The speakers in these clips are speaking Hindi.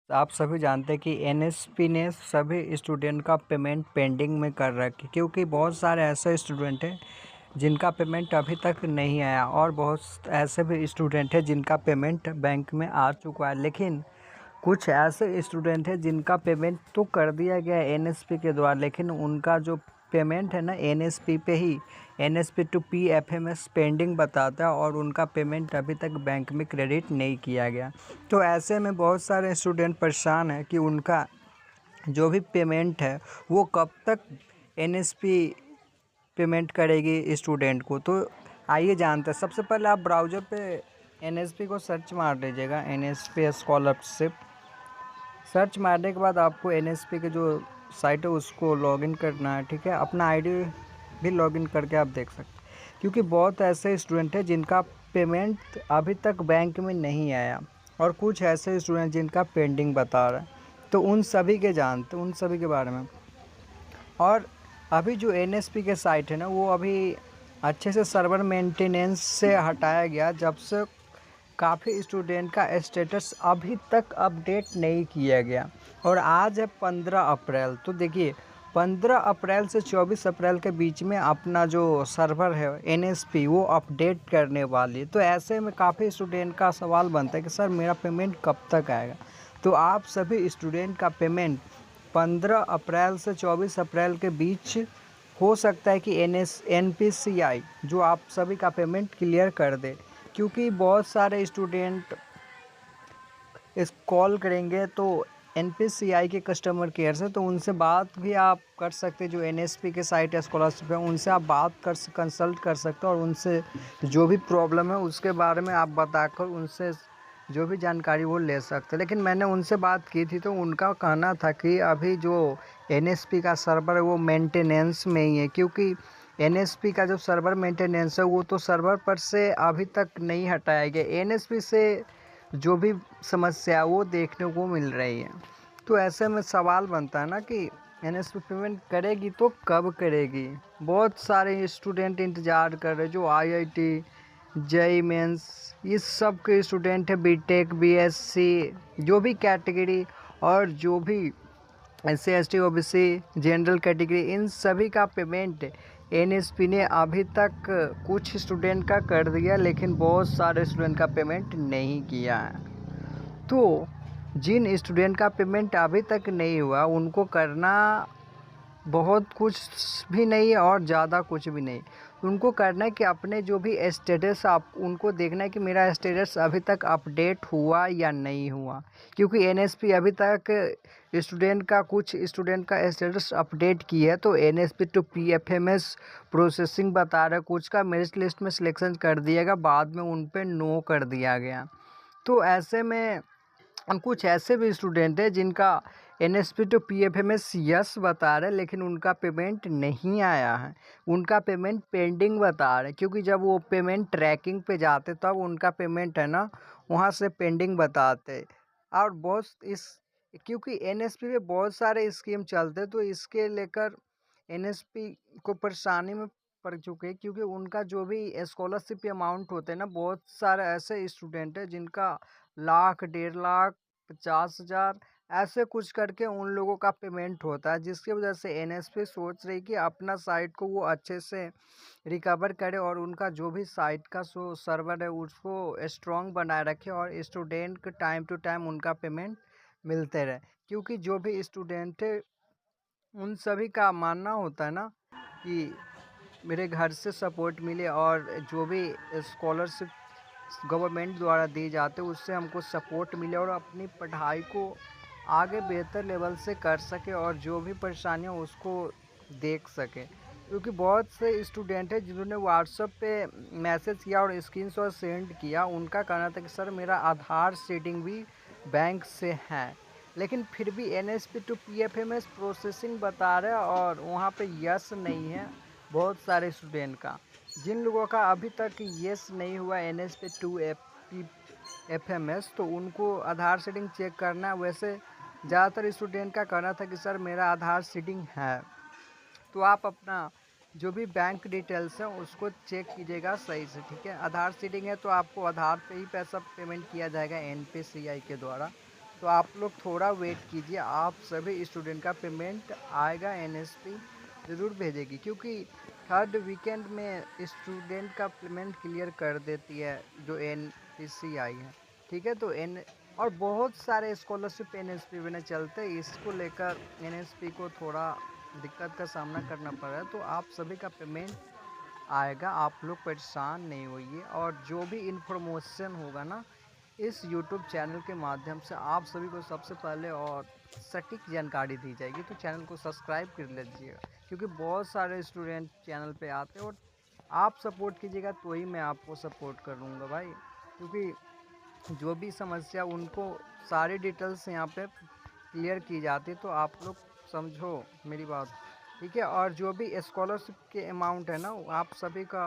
आप सभी जानते हैं कि एनएसपी ने सभी स्टूडेंट का पेमेंट पेंडिंग में कर रखी, क्योंकि बहुत सारे ऐसे स्टूडेंट हैं जिनका पेमेंट अभी तक नहीं आया और बहुत ऐसे भी स्टूडेंट हैं जिनका पेमेंट बैंक में आ चुका है। लेकिन कुछ ऐसे स्टूडेंट हैं जिनका पेमेंट तो कर दिया गया है एनएसपी के द्वारा, लेकिन उनका जो पेमेंट है ना एनएसपी पे ही एनएसपी टू पीएफएमएस पेंडिंग बताता है और उनका पेमेंट अभी तक बैंक में क्रेडिट नहीं किया गया। तो ऐसे में बहुत सारे स्टूडेंट परेशान हैं कि उनका जो भी पेमेंट है वो कब तक एनएसपी पेमेंट करेगी स्टूडेंट को। तो आइए जानते हैं। सबसे पहले आप ब्राउज़र पे एनएसपी को सर्च मार लीजिएगा, एनएसपी स्कॉलरशिप। सर्च मारने के बाद आपको एनएसपी के जो साइट है उसको लॉगिन करना है, ठीक है। अपना आईडी भी लॉगिन करके आप देख सकते हैं, क्योंकि बहुत ऐसे स्टूडेंट हैं जिनका पेमेंट अभी तक बैंक में नहीं आया और कुछ ऐसे स्टूडेंट जिनका पेंडिंग बता रहा है। तो उन सभी के बारे में। और अभी जो एनएसपी के साइट है ना वो अभी अच्छे से सर्वर मेंटेनेंस से हटाया गया, जब से काफ़ी स्टूडेंट का स्टेटस अभी तक अपडेट नहीं किया गया। और आज है 15 अप्रैल। तो देखिए 15 अप्रैल से 24 अप्रैल के बीच में अपना जो सर्वर है एनएसपी वो अपडेट करने वाली है। तो ऐसे में काफ़ी स्टूडेंट का सवाल बनता है कि सर मेरा पेमेंट कब तक आएगा। तो आप सभी स्टूडेंट का पेमेंट 15 अप्रैल से 24 अप्रैल के बीच हो सकता है कि एनपीसीआई जो आप सभी का पेमेंट क्लियर कर दे, क्योंकि बहुत सारे स्टूडेंट इस कॉल करेंगे तो एनपीसीआई के कस्टमर केयर से, तो उनसे बात भी आप कर सकते हैं। जो एनएसपी के साइट है स्कॉलरशिप है उनसे आप बात कर कंसल्ट कर सकते हो और उनसे जो भी प्रॉब्लम है उसके बारे में आप बताकर उनसे जो भी जानकारी वो ले सकते हैं। लेकिन मैंने उनसे बात की थी तो उनका कहना था कि अभी जो एनएसपी का सर्वर है वो मेंटेनेंस में ही है, क्योंकि एनएसपी का जो सर्वर मेंटेनेंस है वो तो सर्वर पर से अभी तक नहीं हटाया गया। एनएसपी से जो भी समस्या वो देखने को मिल रही है। तो ऐसे में सवाल बनता है ना कि एनएसपी पेमेंट करेगी तो कब करेगी। बहुत सारे स्टूडेंट इंतज़ार कर रहे हैं, जो आईआईटी जेईई मेंस इस सब के स्टूडेंट है, बीटेक बीएससी जो भी कैटेगरी और जो भी SC ST OBC general category, इन सभी का पेमेंट एनएसपी ने अभी तक कुछ स्टूडेंट का कर दिया, लेकिन बहुत सारे स्टूडेंट का पेमेंट नहीं किया है। तो जिन स्टूडेंट का पेमेंट अभी तक नहीं हुआ उनको करना बहुत कुछ भी नहीं है और ज़्यादा कुछ भी नहीं। उनको करना है कि अपने जो भी स्टेटस आप उनको देखना है कि मेरा स्टेटस अभी तक अपडेट हुआ या नहीं हुआ, क्योंकि एनएसपी अभी तक कुछ स्टूडेंट का स्टेटस अपडेट किया है। तो एनएसपी टू पीएफएमएस प्रोसेसिंग बता रहा है, कुछ का मेरिट लिस्ट में सिलेक्शन कर दिया गया, बाद में उन पर नो कर दिया गया। तो ऐसे में कुछ ऐसे भी स्टूडेंट हैं जिनका एनएसपी टू पीएफएमएस यस बता रहे, लेकिन उनका पेमेंट नहीं आया है, उनका पेमेंट पेंडिंग बता रहे, क्योंकि जब वो पेमेंट ट्रैकिंग पे जाते तब उनका पेमेंट है ना वहाँ से पेंडिंग बताते। और बहुत इस क्योंकि एनएसपी पे बहुत सारे स्कीम चलते, तो इसके लेकर एनएसपी को परेशानी में पड़ चुके हैं, क्योंकि उनका जो भी स्कॉलरशिप अमाउंट होते हैं ना, बहुत सारे ऐसे स्टूडेंट हैं जिनका लाख 1.5 लाख 50,000 ऐसे कुछ करके उन लोगों का पेमेंट होता है, जिसकी वजह से एनएसपी सोच रही कि अपना साइट को वो अच्छे से रिकवर करे और उनका जो भी साइट का सर्वर है उसको स्ट्रॉन्ग बनाए रखे और स्टूडेंट के टाइम टू टाइम उनका पेमेंट मिलते रहे। क्योंकि जो भी स्टूडेंट है उन सभी का मानना होता है ना कि मेरे घर से सपोर्ट मिले और जो भी स्कॉलरशिप गवर्नमेंट द्वारा दी जाते उससे हमको सपोर्ट मिले और अपनी पढ़ाई को आगे बेहतर लेवल से कर सके और जो भी परेशानियां उसको देख सके। क्योंकि बहुत से स्टूडेंट हैं जिन्होंने व्हाट्सएप पे मैसेज किया और स्क्रीनशॉट सेंड किया, उनका कहना था कि सर मेरा आधार सीडिंग भी बैंक से है, लेकिन फिर भी एनएसपी टू पीएफएमएस प्रोसेसिंग बता रहे हैं और वहाँ पे यस नहीं है बहुत सारे स्टूडेंट का। जिन लोगों का अभी तक यस नहीं हुआ एनएसपी टू एफएमएस, तो उनको आधार सीडिंग चेक करना है। वैसे ज़्यादातर स्टूडेंट का कहना था कि सर मेरा आधार सीडिंग है। तो आप अपना जो भी बैंक डिटेल्स है उसको चेक कीजिएगा सही से, ठीक है। आधार सीडिंग है तो आपको आधार पे ही पैसा पेमेंट किया जाएगा एनपीसीआई के द्वारा। तो आप लोग थोड़ा वेट कीजिए, आप सभी स्टूडेंट का पेमेंट आएगा, एनएसपी ज़रूर भेजेगी, क्योंकि थर्ड वीकेंड में स्टूडेंट का पेमेंट क्लियर कर देती है जो एनपीसी आई है। ठीक है, तो और बहुत सारे स्कॉलरशिप एनएसपी में चलते हैं, इसको लेकर एनएसपी को थोड़ा दिक्कत का सामना करना पड़ रहा है। तो आप सभी का पेमेंट आएगा, आप लोग परेशान नहीं होइए। और जो भी इन्फॉर्मेशन होगा ना इस यूट्यूब चैनल के माध्यम से आप सभी को सबसे पहले और सटीक जानकारी दी जाएगी। तो चैनल को सब्सक्राइब कर लीजिएगा, क्योंकि बहुत सारे स्टूडेंट चैनल पे आते हैं और आप सपोर्ट कीजिएगा तो ही मैं आपको सपोर्ट करूँगा भाई, क्योंकि जो भी समस्या उनको सारी डिटेल्स यहाँ पे क्लियर की जाती, तो आप लोग समझो मेरी बात। ठीक है, और जो भी स्कॉलरशिप के अमाउंट है ना आप सभी का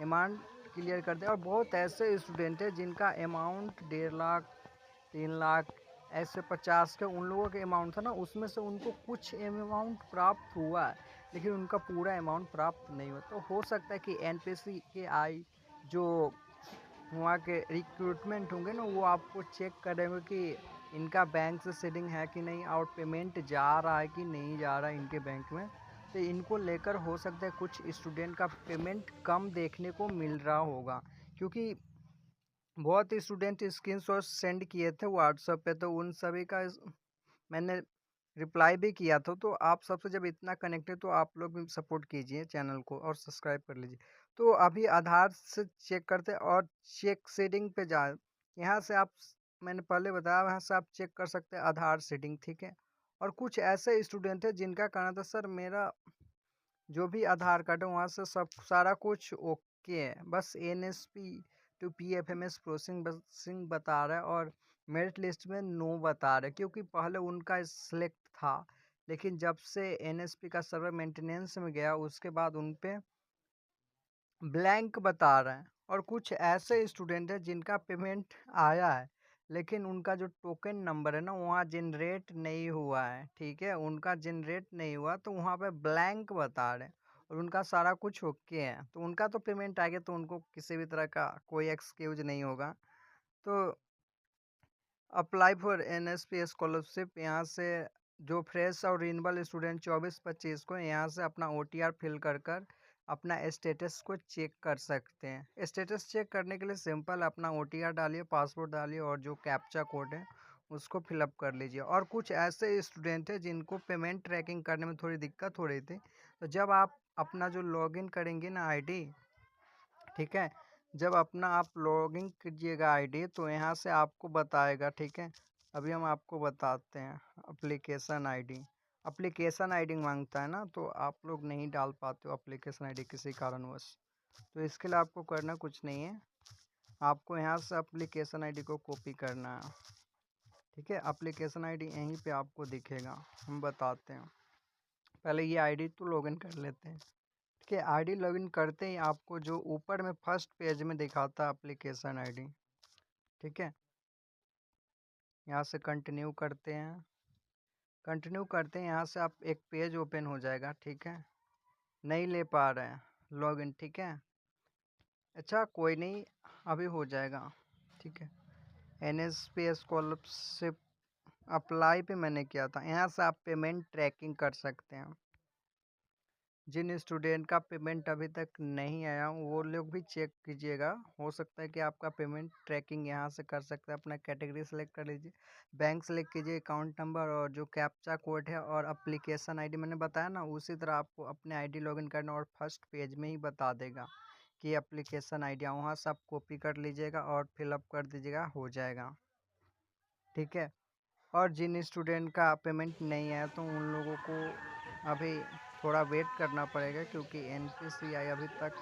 अमाउंट क्लियर कर दें। और बहुत ऐसे स्टूडेंट हैं जिनका अमाउंट 1.5 लाख 3 लाख ऐसे 50 के उन लोगों के अमाउंट था ना, उसमें से उनको कुछ अमाउंट प्राप्त हुआ है, लेकिन उनका पूरा अमाउंट प्राप्त नहीं हुआ। तो हो सकता है कि एनपीसी के आई जो वहाँ के रिक्रूटमेंट होंगे ना वो आपको चेक करेंगे कि इनका बैंक से सीडिंग है कि नहीं और पेमेंट जा रहा है कि नहीं जा रहा है इनके बैंक में। तो इनको लेकर हो सकता है कुछ स्टूडेंट का पेमेंट कम देखने को मिल रहा होगा, क्योंकि बहुत स्टूडेंट स्क्रीनशॉट सेंड किए थे व्हाट्सएप पे, तो उन सभी का मैंने रिप्लाई भी किया था। तो आप सबसे जब इतना कनेक्टेड तो आप लोग भी सपोर्ट कीजिए चैनल को और सब्सक्राइब कर लीजिए। तो अभी आधार से चेक करते हैं और चेक सेटिंग पे जाए। यहाँ से आप मैंने पहले बताया वहाँ से आप चेक कर सकते हैं आधार सेटिंग। ठीक है, और कुछ ऐसे स्टूडेंट है जिनका कहना था सर मेरा जो भी आधार कार्ड है वहाँ से सब सारा कुछ ओके है, बस एनएसपी टू पीएफएमएस प्रोसेसिंग बता रहा है और मेरिट लिस्ट में नो बता रहा है, क्योंकि पहले उनका सिलेक्ट था, लेकिन जब से एनएसपी का सर्वर मेंटेनेंस में गया उसके बाद उन पे ब्लैंक बता रहा है। और कुछ ऐसे स्टूडेंट हैं जिनका पेमेंट आया है, लेकिन उनका जो टोकन नंबर है ना वहाँ जनरेट नहीं हुआ है। ठीक है, उनका जनरेट नहीं हुआ तो वहाँ पे ब्लैंक बता रहे हैं और उनका सारा कुछ ओके है, तो उनका तो पेमेंट आ गया, तो उनको किसी भी तरह का कोई एक्सक्यूज नहीं होगा। तो अप्लाई फॉर एनएसपी स्कॉलरशिप यहाँ से जो फ्रेश और रिन्यूएबल स्टूडेंट 24-25 को यहाँ से अपना ओटीआर फिल कर अपना स्टेटस को चेक कर सकते हैं। स्टेटस चेक करने के लिए सिंपल अपना ओटीआर डालिए, पासपोर्ट डालिए और जो कैप्चा कोड है उसको फिलअप कर लीजिए। और कुछ ऐसे स्टूडेंट हैं जिनको पेमेंट ट्रैकिंग करने में थोड़ी दिक्कत हो रही थी, तो जब आप अपना जो लॉगिन करेंगे ना आईडी, ठीक है, जब अपना आप लॉगिन कीजिएगा आईडी तो यहाँ से आपको बताएगा। ठीक है, अभी हम आपको बताते हैं एप्लीकेशन आईडी मांगता है ना, तो आप लोग नहीं डाल पाते हो एप्लीकेशन आईडी किसी कारणवश। तो इसके लिए आपको करना कुछ नहीं है, आपको यहाँ से एप्लीकेशन आईडी को कॉपी करना है। ठीक है, एप्लीकेशन आईडी यहीं पे आपको दिखेगा, हम बताते हैं। पहले ये आईडी तो लॉगिन कर लेते हैं। ठीक है, आईडी लॉगिन करते ही आपको जो ऊपर में फर्स्ट पेज में दिखाता है एप्लीकेशन आईडी। ठीक है, यहाँ से कंटिन्यू करते हैं यहाँ से आप एक पेज ओपन हो जाएगा। ठीक है, नहीं ले पा रहे हैं लॉगिन। ठीक है, अच्छा कोई नहीं, अभी हो जाएगा। ठीक है, एनएसपी स्कॉलरशिप अप्लाई पे मैंने किया था, यहाँ से आप पेमेंट ट्रैकिंग कर सकते हैं। जिन स्टूडेंट का पेमेंट अभी तक नहीं आया वो लोग भी चेक कीजिएगा, हो सकता है कि आपका पेमेंट ट्रैकिंग यहाँ से कर सकते हैं। अपना कैटेगरी सेलेक्ट कर लीजिए, बैंक सेलेक्ट कीजिए, अकाउंट नंबर और जो कैप्चा कोड है और एप्लीकेशन आईडी मैंने बताया ना उसी तरह आपको अपने आईडी लॉगिन करना और फर्स्ट पेज में ही बता देगा कि एप्लीकेशन आईडी, वहाँ से आप कॉपी कर लीजिएगा और फिलअप कर दीजिएगा, हो जाएगा। ठीक है, और जिन स्टूडेंट का पेमेंट नहीं आया तो उन लोगों को अभी थोड़ा वेट करना पड़ेगा, क्योंकि एनपीसीआई अभी तक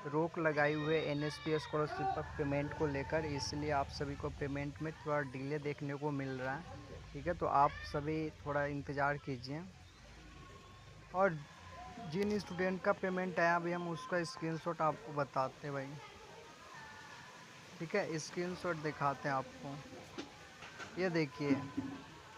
रोक लगाई हुई है एनएसपी स्कॉलरशिप पर पेमेंट को लेकर, इसलिए आप सभी को पेमेंट में थोड़ा डिले देखने को मिल रहा है। ठीक है, तो आप सभी थोड़ा इंतज़ार कीजिए। और जिन स्टूडेंट का पेमेंट आया अभी हम उसका स्क्रीनशॉट आपको बताते हैं भाई। ठीक है, स्क्रीनशॉट दिखाते हैं आपको, ये देखिए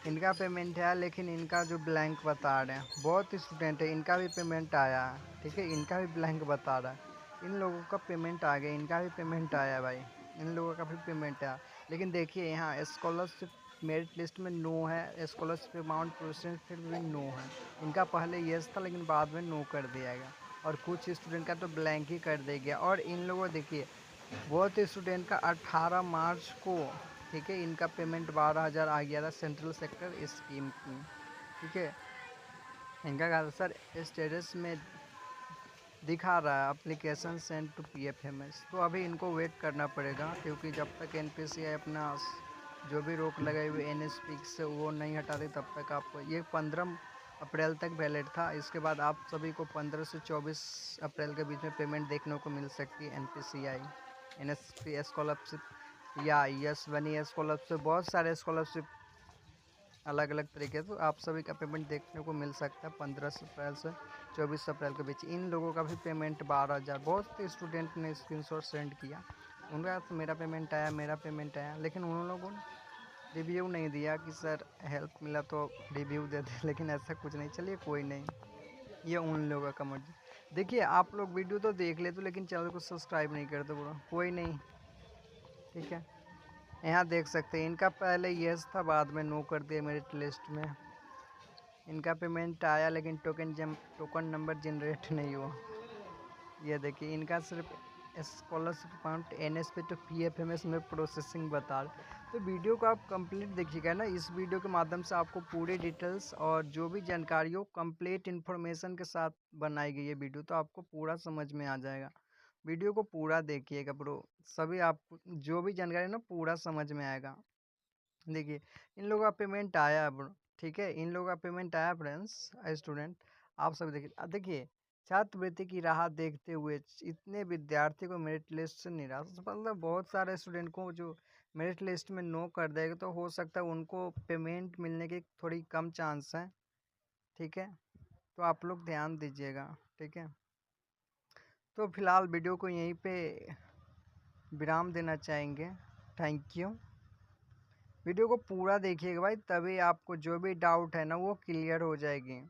इनका पेमेंट है, लेकिन इनका जो ब्लैंक बता रहे हैं। बहुत स्टूडेंट है इनका भी पेमेंट आया है, ठीक है, इनका भी ब्लैंक बता रहा है। इन लोगों का पेमेंट आ गया, इनका भी पेमेंट आया भाई, इन लोगों का भी पेमेंट आया। लेकिन देखिए यहाँ स्कॉलरशिप मेरिट लिस्ट में नो है, स्कॉलरशिप अमाउंट प्रोसेस फिर भी नो है। इनका पहले येस था लेकिन बाद में नो कर दिया गया, और कुछ स्टूडेंट का तो ब्लैंक ही कर दिया गया। और इन लोगों देखिए बहुत स्टूडेंट का 18 मार्च को, ठीक है, इनका पेमेंट 12,000 आ गया था सेंट्रल सेक्टर स्कीम की, ठीक है। इनका कहा सर स्टेटस में दिखा रहा है एप्लीकेशन सेंड टू PFMS, तो अभी इनको वेट करना पड़ेगा, क्योंकि जब तक NPCI अपना जो भी रोक लगाई हुई NSP से वो नहीं हटाते तब तक आपको ये 15 अप्रैल तक वैलिड था। इसके बाद आप सभी को 15 से 24 अप्रैल के बीच में पेमेंट देखने को मिल सकती है। NPCI NSP स्कॉलरशिप या यस1 स्कॉलरशिप, बहुत सारे स्कॉलरशिप अलग अलग तरीके से आप सभी का पेमेंट देखने को मिल सकता है 15 अप्रैल से 24 अप्रैल के बीच। इन लोगों का भी पेमेंट 12,000, बहुत से स्टूडेंट ने स्क्रीनशॉट सेंड किया, उनका तो मेरा पेमेंट आया, मेरा पेमेंट आया, लेकिन उन लोगों ने रिव्यू नहीं दिया कि सर हेल्प मिला तो रिव्यू दे दे, लेकिन ऐसा कुछ नहीं। चलिए कोई नहीं, ये उन लोगों का मर्जी। देखिए आप लोग वीडियो तो देख लेते लेकिन चैनल को सब्सक्राइब नहीं करते, बोलो कोई नहीं, ठीक है। यहाँ देख सकते हैं इनका पहले यस था, बाद में नो कर दिया मेरिट लिस्ट में। इनका पेमेंट आया लेकिन टोकन नंबर जनरेट नहीं हुआ। ये देखिए इनका सिर्फ scholarship amount NSP to PFMS में प्रोसेसिंग बता रहे। तो वीडियो को आप कंप्लीट देखिएगा ना, इस वीडियो के माध्यम से आपको पूरी डिटेल्स और जो भी जानकारी हो कंप्लीट इन्फॉर्मेशन के साथ बनाई गई है वीडियो, तो आपको पूरा समझ में आ जाएगा। वीडियो को पूरा देखिएगा ब्रो, सभी आपको जो भी जानकारी ना पूरा समझ में आएगा। देखिए इन लोगों का पेमेंट आया ब्रो, ठीक है, इन लोगों का पेमेंट आया फ्रेंड्स, स्टूडेंट आप सब देखिए। देखिए छात्रवृत्ति की राह देखते हुए इतने विद्यार्थी को मेरिट लिस्ट से निराश, मतलब बहुत सारे स्टूडेंट को जो मेरिट लिस्ट में नो कर देगा, तो हो सकता है उनको पेमेंट मिलने के थोड़ी कम चांस है, ठीक है। तो आप लोग ध्यान दीजिएगा, ठीक है। तो फिलहाल वीडियो को यहीं पे विराम देना चाहेंगे। Thank you. वीडियो को पूरा देखिएगा भाई, तभी आपको जो भी डाउट है ना वो क्लियर हो जाएगी।